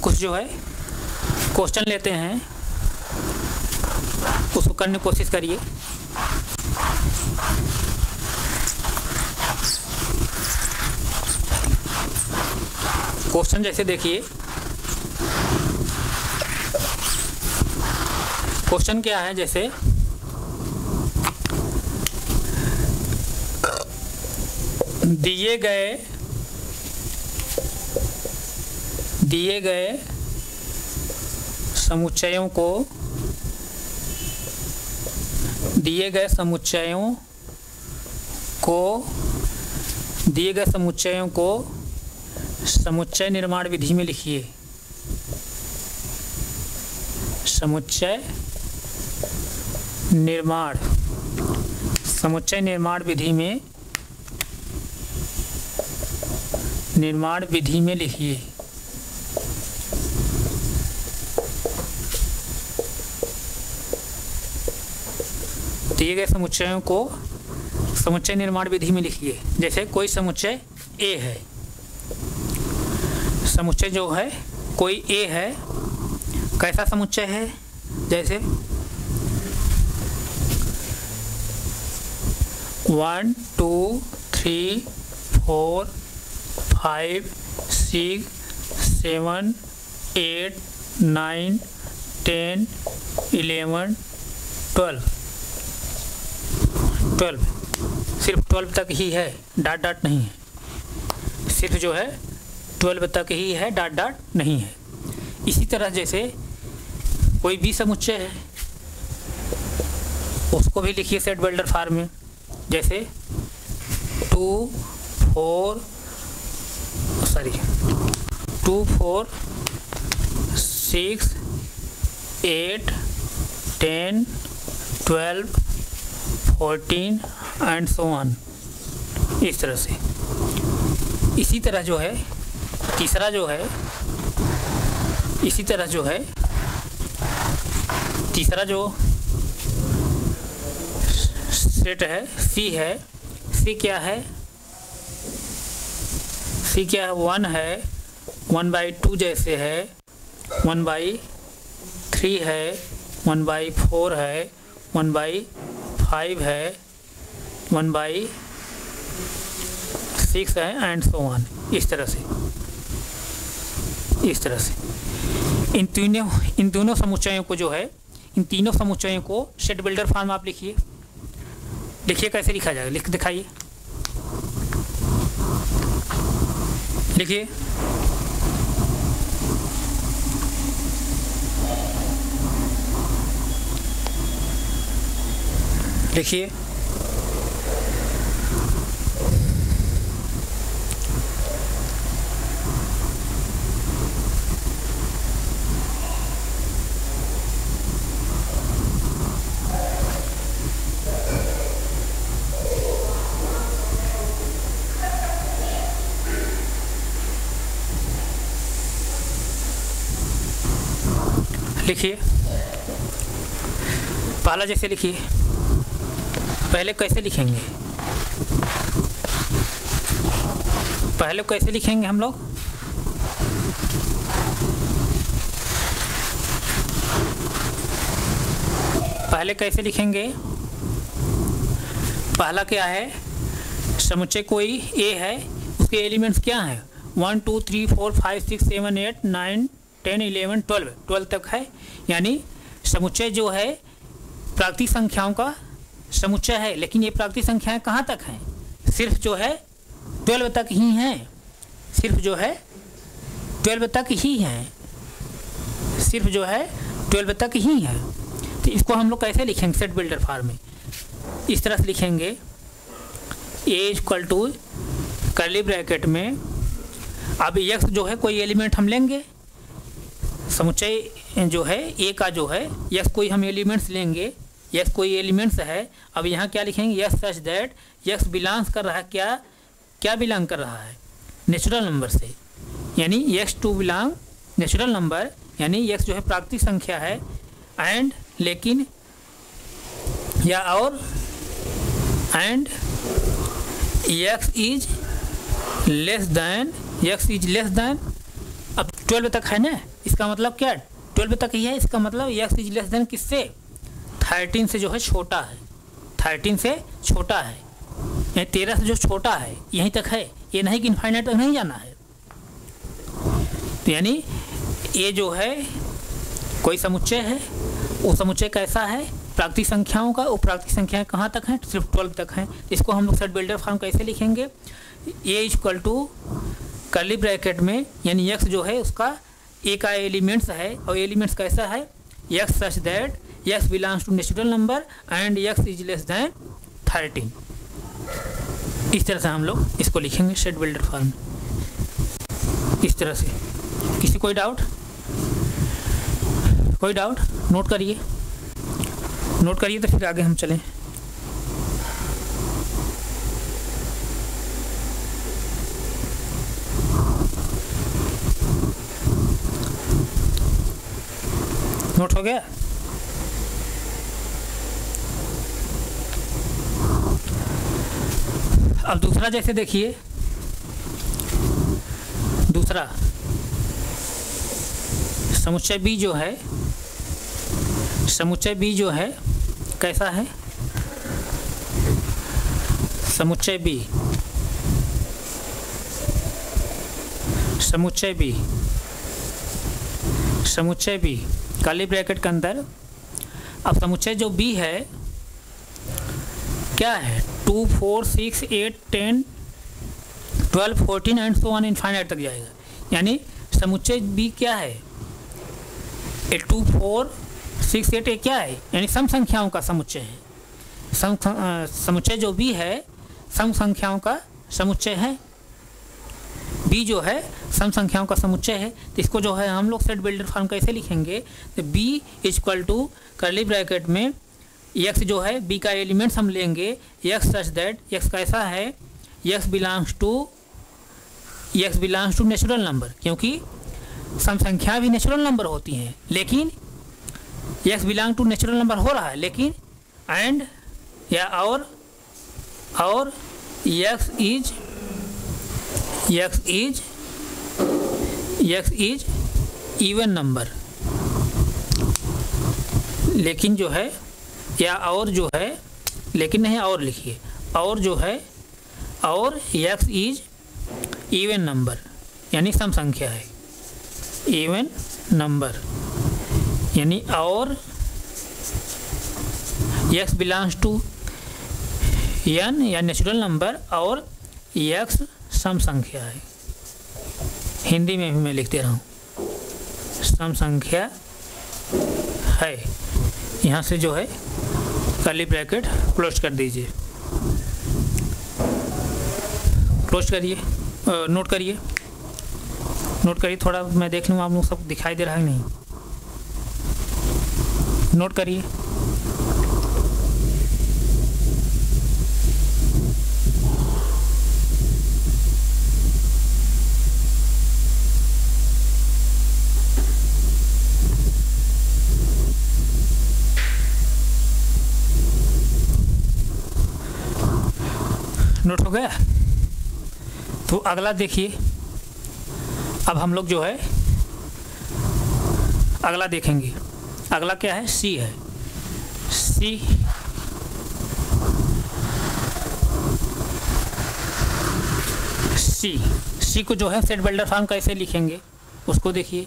कुछ जो है क्वेश्चन लेते हैं, उसको करने की कोशिश करिए। क्वेश्चन जैसे देखिए, क्वेश्चन क्या है, जैसे दिए गए समुच्चयों को समुच्चय निर्माण विधि में लिखिए। समुच्चय निर्माण विधि में लिखिए। दिए गए समुच्चयों को समुच्चय निर्माण विधि में लिखिए। जैसे कोई समुच्चय ए है, समुच्चय जो है कोई ए है, कैसा समुच्चय है, जैसे 1 2 3 4 5 6 7 8 9 10 11 12 सिर्फ 12 तक ही है, डॉट नहीं है। सिर्फ जो है 12 तक ही है, डॉट नहीं है। इसी तरह जैसे कोई भी समुच्चय है, उसको भी लिखिए सेट बिल्डर फॉर्म में। जैसे 2 4 6 8 10 12 14 एंड सो ऑन, इस तरह से। इसी तरह जो है तीसरा जो है, तीसरा जो सेट है सी है। सी क्या है? 1 है, 1/2 जैसे है, 1/3 है, 1/4 है, 1/5 है, 1/6 है एंड सो ऑन। इस तरह से इन दोनों समुच्चयों को जो है, इन तीनों समुच्चयों को सेट बिल्डर फॉर्म आप लिखिए। कैसे लिखा जाएगा, लिख दिखाइए। लिखिए। पहला जैसे लिखिए। पहले कैसे लिखेंगे हम लोग? पहले कैसे लिखेंगे? पहला क्या है? समुच्चय कोई ए है, उसके एलिमेंट्स क्या हैं? 1 2 3 4 5 6 7 8 9 10 11 12 तक है। यानी समुच्चय जो है प्राकृतिक संख्याओं का समुच्चय है, लेकिन ये प्राकृतिक संख्याएं कहाँ तक हैं? सिर्फ जो है 12 तक ही हैं। सिर्फ जो है 12 तक ही हैं। तो इसको हम लोग कैसे लिखेंगे सेट बिल्डर फॉर्म में? इस तरह से लिखेंगे। ए इक्वल टू कर्ली ब्रैकेट में, अब x जो है कोई एलिमेंट हम लेंगे, समुच्चय जो है ए का जो है x कोई हम एलिमेंट्स लेंगे, x कोई एलिमेंट्स है। अब यहाँ क्या लिखेंगे? x such that x belongs कर रहा है, क्या बिलोंग कर रहा है? नेचुरल नंबर से। यानी x to belong natural number, यानी x जो है प्राकृतिक संख्या है, एंड लेकिन या और and x is less then अब 12 तक है ना, इसका मतलब क्या 12 तक ही है, इसका मतलब x इज लेस देन किससे 13 से जो है छोटा है, 13 से छोटा है, यानी 13 से जो छोटा है यहीं तक है, ये नहीं कि इनफाइनाइट तक नहीं जाना है। तो यानी ये जो है कोई समुच्चय है, वो समुच्चय कैसा है, प्राकृतिक संख्याओं का, वो प्राकृतिक संख्याएं कहाँ तक हैं, सिर्फ 12 तक हैं। इसको हम लोग सेट बिल्डर फॉर्म कैसे लिखेंगे, ए इक्वल टू कर्ली ब्रैकेट में, यानी x जो है उसका ए का एलिमेंट्स है, और एलिमेंट्स कैसा है x such that x belongs to natural number and x is less than 13। इस तरह से हम लोग इसको लिखेंगे सेट बिल्डर फॉर्म, इस तरह से। किसी कोई डाउट, कोई डाउट नोट करिए, नोट करिए तो फिर आगे हम चलें। नोट हो गया? अब दूसरा जैसे देखिए, दूसरा समुच्चय B जो है, समुच्चय B जो है कैसा है, समुच्चय B, समुच्चय B, समुच्चय B काली ब्रैकेट के अंदर। अब समुच्चय जो B है क्या है, 2 4 6 8 10 12 14 एंड सो ऑन इनफाइनाइट तक जाएगा। यानी समुच्चय B क्या है, 2 4 6 8 क्या है, यानी सम संख्याओं का समुच्चय है। समुच्चय जो B है सम संख्याओं का समुच्चय है, B जो है सम संख्याओं का समुच्चय है। तो इसको जो है हम लोग सेट बिल्डर फॉर्म कैसे लिखेंगे, तो B equal to curly bracket में x जो है B का एलिमेंट्स हम लेंगे x सच दैट x कैसा है, x belongs to natural number, क्योंकि सम संख्या भी नेचुरल नंबर होती हैं, लेकिन x belong to natural number हो रहा है, लेकिन एंड या और x इज इवन नंबर, लेकिन जो है या और जो है, लेकिन नहीं और लिखिए, और जो है और x इज इवन नंबर, यानी सम संख्या है, इवन नंबर, यानी और x बिलोंग्स टू n या नेचुरल नंबर और x सम संख्या है। हिंदी में भी मैं लिखते रहा हूँ, सम संख्या है। यहाँ से जो है कर्ली ब्रैकेट क्लोज कर दीजिए, क्लोज करिए, नोट करिए, नोट करिए। थोड़ा मैं देख लूँ आप लोग सब दिखाई दे रहा है नहीं, नोट करिए। नोट हो गया? तो अगला देखिए, अब हम लोग जो है अगला देखेंगे। अगला क्या है, सी है। सी को जो है सेट बिल्डर फॉर्म कैसे लिखेंगे उसको देखिए।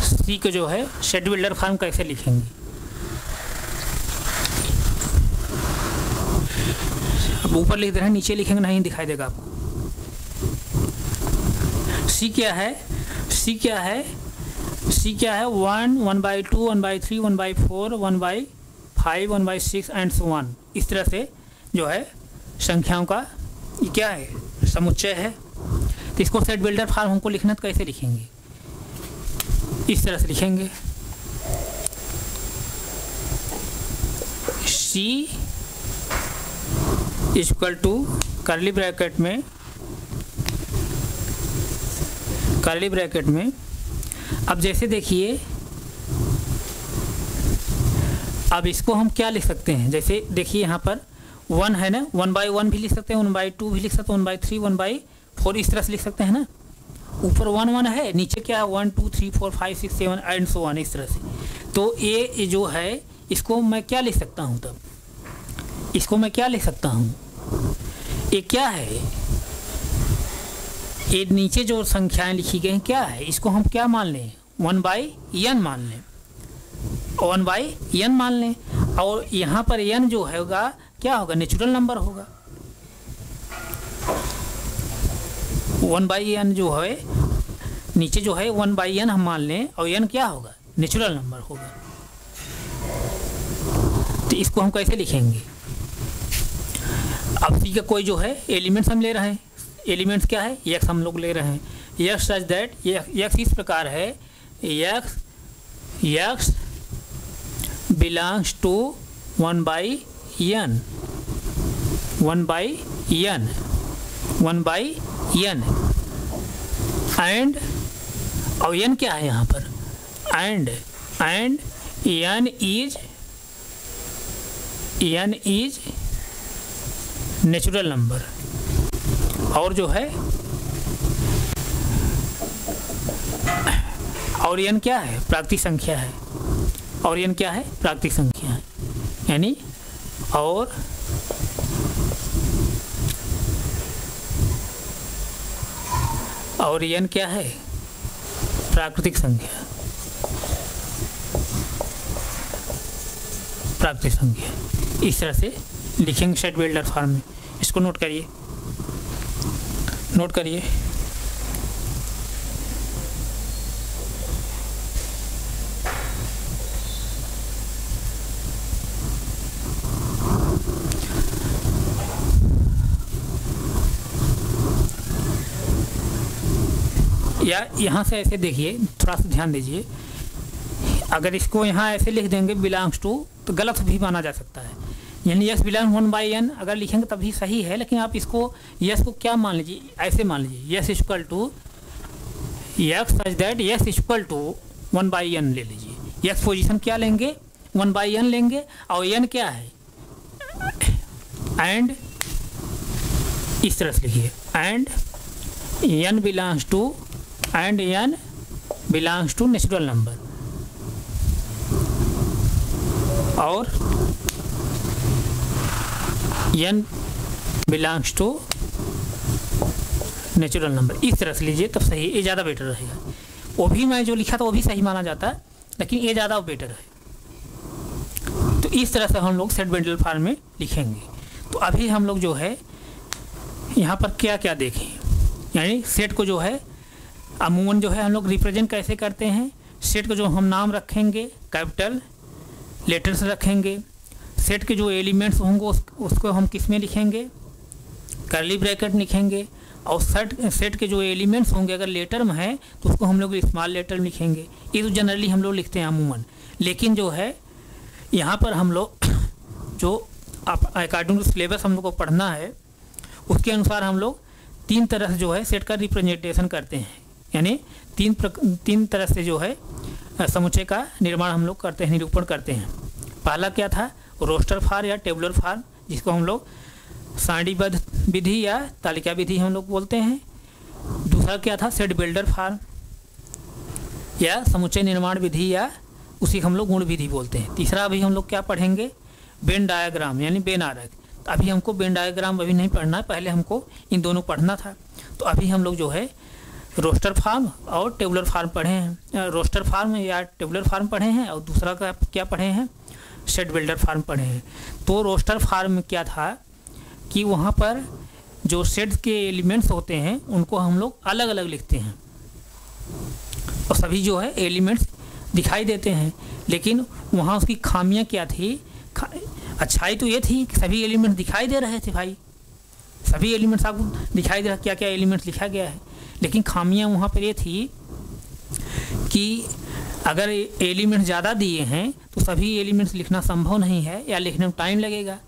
सी को जो है सेट बिल्डर फॉर्म कैसे लिखेंगे, अब ऊपर लिख दे रहे हैं, नीचे लिखेंगे नहीं दिखाई देगा आपको। सी क्या है, सी क्या है, सी क्या है 1 1/2 1/3 1/4 1/5 1/6 एंड सो ऑन। इस तरह से जो है संख्याओं का ये क्या है, समुच्चय है। तो इसको सेट बिल्डर फॉर्म हमको लिखना तो कैसे लिखेंगे, इस तरह से लिखेंगे। सी इक्वल टू कर्ली ब्रैकेट में अब जैसे देखिए, अब इसको हम क्या लिख सकते हैं, जैसे देखिए यहाँ पर 1 है ना, 1/1 भी लिख सकते हैं, 1/2 भी लिख सकते हैं, 1/3 1/4 इस तरह से लिख सकते हैं ना। ऊपर 1 1 है, नीचे क्या है 1 2 3 4 5 6 7 एंड सो ऑन, इस तरह से। तो ये जो है इसको मैं क्या लिख सकता हूँ, तब इसको मैं क्या लिख सकता हूँ, ये क्या है, ये नीचे जो संख्याएं लिखी गई हैं क्या है, इसको हम क्या मान लें, 1/n मान लें, 1/n मान लें। और यहाँ पर n जो होगा क्या होगा, नेचुरल नंबर होगा। 1/n जो है नीचे जो है 1/n हम मान लें, और n क्या होगा, नेचुरल नंबर होगा। तो इसको हम कैसे लिखेंगे, अब सी का कोई जो है एलिमेंट्स हम ले रहे हैं, एलिमेंट्स क्या है, x हम लोग ले रहे हैं, x सच दैट x इस प्रकार है, x belongs to 1/n, 1/n and, और n क्या है यहाँ पर, and n is natural number, और जो है और n क्या है, प्राकृतिक संख्या है, और n क्या है, प्राकृतिक संख्या है, यानी और n क्या है, प्राकृतिक संख्या, प्राकृतिक संख्या। इस तरह से लिखेंगे सेट बिल्डर फॉर्म में। इसको नोट करिए, नोट करिए। या यहाँ से ऐसे देखिए, थोड़ा सा ध्यान दीजिए, अगर इसको यहाँ ऐसे लिख देंगे बिलोंग्स टू, तो गलत भी माना जा सकता है, यानी यस बिलोंग 1/n अगर लिखेंगे तभी सही है, लेकिन आप इसको यस को क्या मान लीजिए, ऐसे मान लीजिए, S equal to S such that S equal to 1/n ले लीजिए। यस पोजीशन क्या लेंगे, 1/n लेंगे, और n क्या है, एंड इस तरह से लिखिए, and n belongs to, and n belongs to natural number, और n belongs to natural number. इस तरह से लीजिए तब सही, ये ज़्यादा बेटर रहेगा। वो भी मैं जो लिखा था वो भी सही माना जाता है, लेकिन ये ज़्यादा बेटर है। तो इस तरह से हम लोग सेट बिल्डर फॉर्म में लिखेंगे। तो अभी हम लोग जो है यहाँ पर क्या क्या देखें, यानी सेट को जो है अमूमन जो है हम लोग रिप्रेजेंट कैसे करते हैं। सेट को जो हम नाम रखेंगे कैपिटल लेटर से रखेंगे, सेट के जो एलिमेंट्स होंगे उसको हम किस में लिखेंगे, कर्ली ब्रैकेट लिखेंगे, और सेट के जो एलिमेंट्स होंगे अगर लेटर में है तो उसको हम लोग स्मॉल लेटर में लिखेंगे। ये तो जनरली हम लोग लिखते हैं अमूमन, लेकिन जो है यहाँ पर हम लोग जो अकॉर्डिंग टू सिलेबस हम लोग को पढ़ना है उसके अनुसार हम लोग तीन तरह से जो है सेट का रिप्रेजेंटेशन करते हैं, यानी तीन तरह से जो है समुच्चय का निर्माण हम लोग करते हैं, निरूपण करते हैं। पहला क्या था, रोस्टर फॉर्म या टेबुलर फॉर्म, जिसको हम लोग सारणीबद्ध विधि या तालिका विधि हम लोग बोलते हैं। दूसरा क्या था, सेट बिल्डर फॉर्म या समुच्चय निर्माण विधि, या उसी हम लोग गुण विधि बोलते हैं। तीसरा अभी हम लोग क्या पढ़ेंगे, वेन डायग्राम यानी वेन आरेख। अभी हमको वेन डायग्राम अभी नहीं पढ़ना है, पहले हमको इन दोनों पढ़ना था। तो अभी हम लोग जो है रोस्टर फॉर्म और टेबुलर फॉर्म पढ़े हैं, रोस्टर फॉर्म या टेबुलर फॉर्म पढ़े हैं, और दूसरा का क्या पढ़े हैं, सेट बिल्डर फॉर्म पढ़े हैं। तो रोस्टर फॉर्म में क्या था कि वहाँ पर जो सेट के एलिमेंट्स होते हैं उनको हम लोग अलग अलग लिखते हैं, और सभी जो है एलिमेंट्स दिखाई देते हैं, लेकिन वहाँ उसकी खामियाँ क्या थी। अच्छाई तो ये थी कि सभी एलिमेंट्स दिखाई दे रहे थे भाई, सभी एलिमेंट्स आपको दिखाई दे रहा क्या क्या एलिमेंट्स लिखा गया है, लेकिन खामियां वहाँ पर ये थी कि अगर एलिमेंट्स ज़्यादा दिए हैं तो सभी एलिमेंट्स लिखना संभव नहीं है या लिखने में टाइम लगेगा।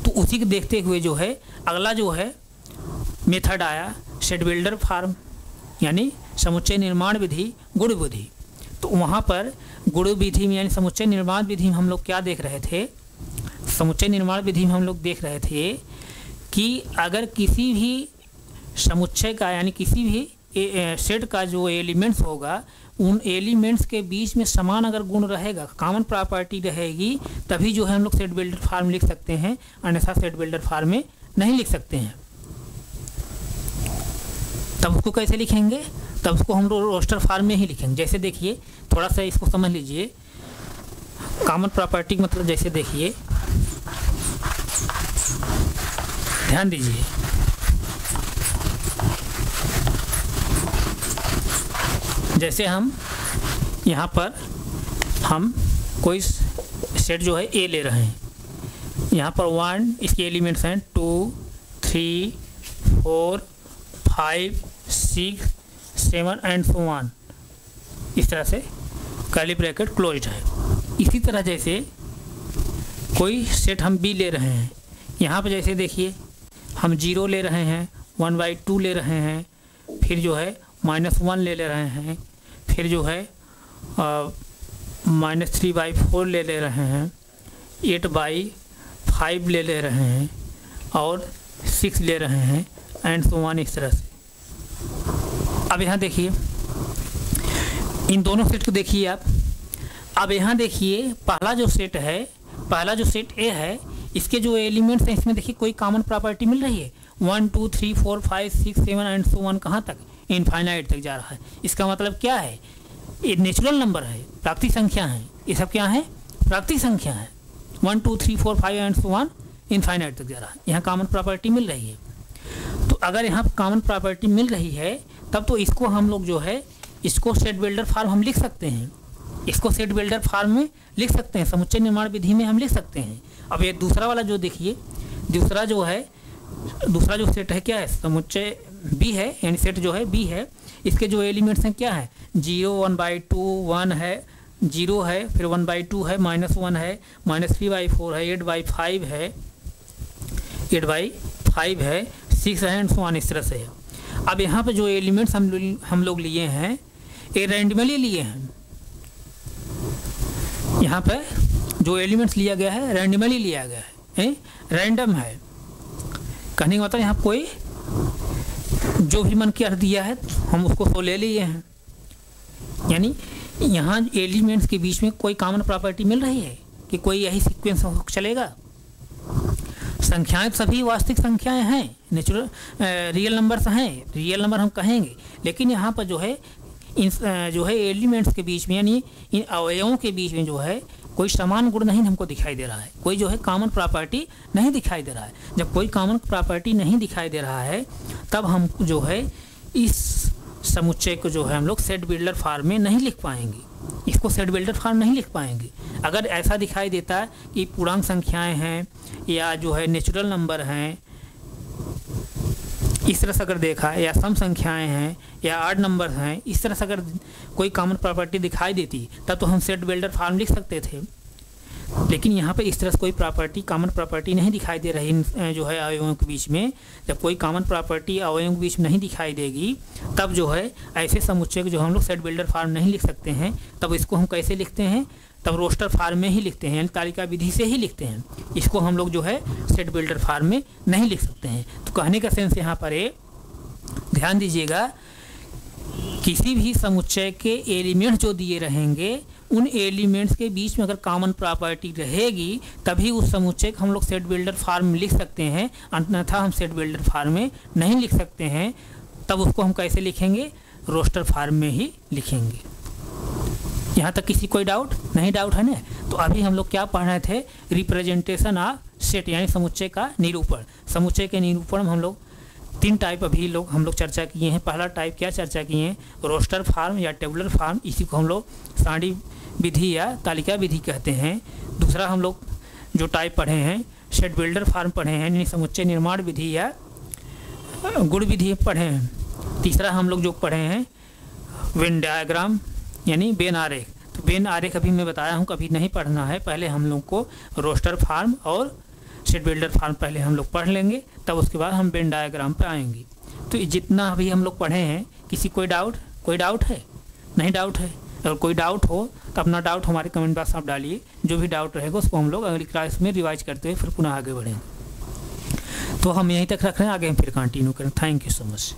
तो उसी को देखते हुए जो है अगला जो है मेथड आया सेट बिल्डर फॉर्म, यानी समुच्चय निर्माण विधि गुण विधि। तो वहाँ पर गुण विधि में यानी समुच्चय निर्माण विधि में हम लोग क्या देख रहे थे, समुच्चय निर्माण विधि में हम लोग देख रहे थे कि अगर किसी भी समुच्चय का यानी किसी भी सेट का जो एलिमेंट्स होगा उन एलिमेंट्स के बीच में समान अगर गुण रहेगा, कॉमन प्रॉपर्टी रहेगी, तभी जो है हम लोग सेट बिल्डर फॉर्म लिख सकते हैं, अन्यथा सेट बिल्डर फॉर्म में नहीं लिख सकते हैं। तब उसको कैसे लिखेंगे? तब उसको हम लोग रोस्टर फॉर्म में ही लिखेंगे। जैसे देखिए, थोड़ा सा इसको समझ लीजिए, कॉमन प्रॉपर्टी मतलब जैसे देखिए, ध्यान दीजिए, जैसे हम यहाँ पर हम कोई सेट जो है ए ले रहे हैं, यहाँ पर 1 इसके एलिमेंट्स हैं 2 3 4 5 6 7 एंड सो ऑन, इस तरह से कर्ली ब्रैकेट क्लोज्ड है। इसी तरह जैसे कोई सेट हम बी ले रहे हैं, यहाँ पर जैसे देखिए हम 0 ले रहे हैं, 1/2 ले रहे हैं, फिर जो है -1 ले रहे हैं, फिर जो है -3/4 ले रहे हैं, 8/5 ले रहे हैं और 6 ले रहे हैं एंड सो ऑन, इस तरह से। अब यहाँ देखिए, इन दोनों सेट को देखिए आप। अब यहाँ देखिए, पहला जो सेट है, पहला जो सेट ए है, इसके जो एलिमेंट्स हैं इसमें देखिए कोई कॉमन प्रॉपर्टी मिल रही है। 1 2 3 4 5 6 7 एंड सो ऑन, कहाँ तक? इनफाइनाइट तक जा रहा है। इसका मतलब क्या है? ये नेचुरल नंबर है, प्राकृतिक संख्या है। ये सब क्या है? प्राकृतिक संख्या है। 1 2 3 4 5 एंड सो ऑन, इनफाइनाइट तक जा रहा है। यहाँ कॉमन प्रॉपर्टी मिल रही है। तो अगर यहाँ कॉमन प्रॉपर्टी मिल रही है, तब तो इसको हम लोग जो है, इसको सेट बिल्डर फॉर्म हम लिख सकते हैं। इसको सेट बिल्डर फॉर्म में लिख सकते हैं, समुच्चय निर्माण विधि में हम लिख सकते हैं। अब ये दूसरा वाला जो देखिए, दूसरा जो सेट है क्या है? समुच्चय बी है, यानी सेट जो है बी है। इसके जो एलिमेंट्स हैं क्या है? 0 1/2 1 है, 0 है, फिर 1/2 है, -1 है, -3/4 है, 8/5 है, 8/5 है, 6 है एंड सो ऑन, इस तरह से है। अब यहाँ पे जो एलिमेंट्स हम लोग लिए हैं, ये रैंडमली लिए हैं। यहाँ पे जो एलिमेंट्स लिया गया है रैंडमली लिया गया है, रैंडम है। कहने का मतलब यहाँ कोई जो भी मन के अर्थ दिया है हम उसको तो ले लिए हैं। यानी यहाँ एलिमेंट्स के बीच में कोई कॉमन प्रॉपर्टी मिल रही है कि कोई यही सीक्वेंस चलेगा। संख्याएं सभी वास्तविक संख्याएं हैं, नेचुरल रियल नंबर्स हैं, रियल नंबर हम कहेंगे। लेकिन यहाँ पर जो है एलिमेंट्स के बीच में, यानी इन अवयवों के बीच में जो है कोई समान गुण नहीं हमको दिखाई दे रहा है, कोई जो है कॉमन प्रॉपर्टी नहीं दिखाई दे रहा है। जब कोई कॉमन प्रॉपर्टी नहीं दिखाई दे रहा है, तब हम जो है इस समुच्चय को जो है हम लोग सेट बिल्डर फॉर्म में नहीं लिख पाएंगे। इसको सेट बिल्डर फॉर्म नहीं लिख पाएंगे। अगर ऐसा दिखाई देता है कि पूर्णांक संख्याएं हैं या जो है नेचुरल नंबर हैं, इस तरह से अगर देखा, या सम संख्याएं हैं या ऑड नंबर हैं, इस तरह से अगर कोई कॉमन प्रॉपर्टी दिखाई देती, तब तो हम सेट बिल्डर फॉर्म लिख सकते थे। लेकिन यहाँ पे इस तरह से कोई प्रॉपर्टी, कॉमन प्रॉपर्टी नहीं दिखाई दे रही जो है अवयवों के बीच में। जब कोई कॉमन प्रॉपर्टी अवयवों के बीच में नहीं दिखाई देगी, तब जो है ऐसे समुच्चय को जो हम लोग सेट बिल्डर फॉर्म नहीं लिख सकते हैं। तब इसको हम कैसे लिखते हैं? तब रोस्टर फॉर्म में ही लिखते हैं, यानी तालिका विधि से ही लिखते हैं। इसको हम लोग जो है सेट बिल्डर फॉर्म में नहीं लिख सकते हैं। तो कहने का सेंस यहाँ पर ध्यान दीजिएगा, किसी भी समुच्चय के एलिमेंट्स जो दिए रहेंगे, उन एलिमेंट्स के बीच में अगर कॉमन प्रॉपर्टी रहेगी, तभी उस समुच्चय को हम लोग सेट बिल्डर फॉर्म में लिख सकते हैं। अन्यथा हम सेट बिल्डर फॉर्म में नहीं लिख सकते हैं। तब उसको हम कैसे लिखेंगे? रोस्टर फॉर्म में ही लिखेंगे। यहाँ तक किसी कोई डाउट नहीं? डाउट है ना? तो अभी हम लोग क्या पढ़ रहे थे? रिप्रेजेंटेशन ऑफ सेट, यानी समुच्चय का निरूपण। समुच्चय के निरूपण में हम लोग 3 टाइप अभी हम लोग चर्चा किए हैं। पहला टाइप क्या चर्चा किए हैं? रोस्टर फॉर्म या टेबुलर फॉर्म, इसी को हम लोग सारणी विधि या तालिका विधि कहते हैं। दूसरा हम लोग जो टाइप पढ़े हैं, सेट बिल्डर फॉर्म पढ़े हैं, यानी समुच्चय निर्माण विधि या गुण विधि पढ़े हैं। तीसरा हम लोग जो पढ़े हैं वेन डायग्राम, यानी वेन आरेख। तो वेन आरेख अभी मैं बताया हूँ, कभी नहीं पढ़ना है। पहले हम लोग को रोस्टर फॉर्म और सेट बिल्डर फॉर्म पहले हम लोग पढ़ लेंगे, तब उसके बाद हम वेन डायग्राम पे आएंगे। तो जितना अभी हम लोग पढ़े हैं, किसी कोई डाउट है? नहीं डाउट है? अगर कोई डाउट हो तो अपना डाउट हमारे कमेंट बॉक्स में आप डालिए। जो भी डाउट रहेगा उसको हम लोग अगली क्लास में रिवाइज करते हुए फिर पुनः आगे बढ़ेंगे। तो हम यहीं तक रख रहे हैं, आगे हम फिर कंटिन्यू करें। Thank you so much.